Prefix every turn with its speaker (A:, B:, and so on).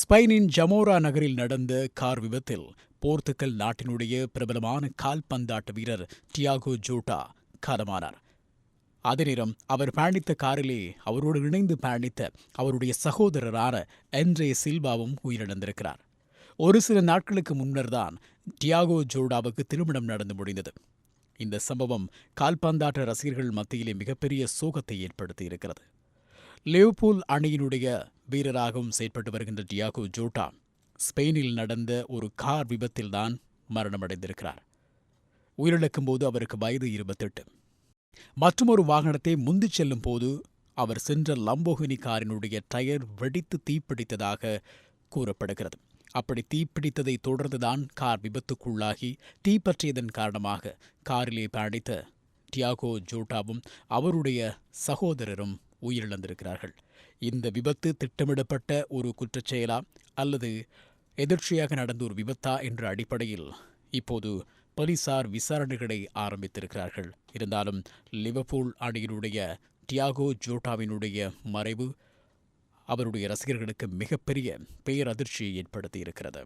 A: ஸ்பெயினின் ஜமோரா நகரில் நடந்த கார் விபத்தில் போர்த்துகல் நாட்டினுடைய பிரபலமான கால்பந்தாட்ட வீரர் டியாகோ ஜோட்டா காலமானார். அதே நேரம் அவர் பயணித்த காரிலே அவரோடு இணைந்து பயணித்த அவருடைய சகோதரரான என்ரே சில்வாவும் உயிரிழந்திருக்கிறார். ஒரு சில நாட்களுக்கு முன்னர்தான் டியாகோ ஜோட்டாவுக்கு திருமணம் நடந்து முடிந்தது. இந்த சம்பவம் கால்பந்தாட்ட ரசிகர்கள் மத்தியிலே மிகப்பெரிய சோகத்தை ஏற்படுத்தியிருக்கிறது. லிவர்பூல் அணியினுடைய வீரராகவும் செயற்பட்டு வருகின்ற டியாகோ ஜோட்டா ஸ்பெயினில் நடந்த ஒரு கார் விபத்தில்தான் மரணமடைந்திருக்கிறார். உயிரிழக்கும் போது அவருக்கு வயது 28. மற்றொரு வாகனத்தை முந்திச் செல்லும் போது அவர் சென்ற லம்போகினி காரினுடைய டயர் வெடித்து தீப்பிடித்ததாக கூறப்படுகிறது. அப்படி தீப்பிடித்ததை தொடர்ந்துதான் கார் விபத்துக்குள்ளாகி தீப்பற்றியதன் காரணமாக காரிலே பயணித்த டியாகோ ஜோட்டாவும் அவருடைய சகோதரரும் உயிரிழந்திருக்கிறார்கள். இந்த விபத்து திட்டமிடப்பட்ட ஒரு குற்றச்செயலா அல்லது எதிர்ச்சியாக நடந்த ஒரு விபத்தா என்ற அடிப்படையில் இப்போது போலீசார் விசாரணைகளை ஆரம்பித்திருக்கிறார்கள். இருந்தாலும் லிவர்பூல் அணியினுடைய டியாகோ ஜோட்டாவினுடைய மறைவு அவருடைய ரசிகர்களுக்கு மிகப்பெரிய பேரதிர்ச்சியை ஏற்படுத்தியிருக்கிறது.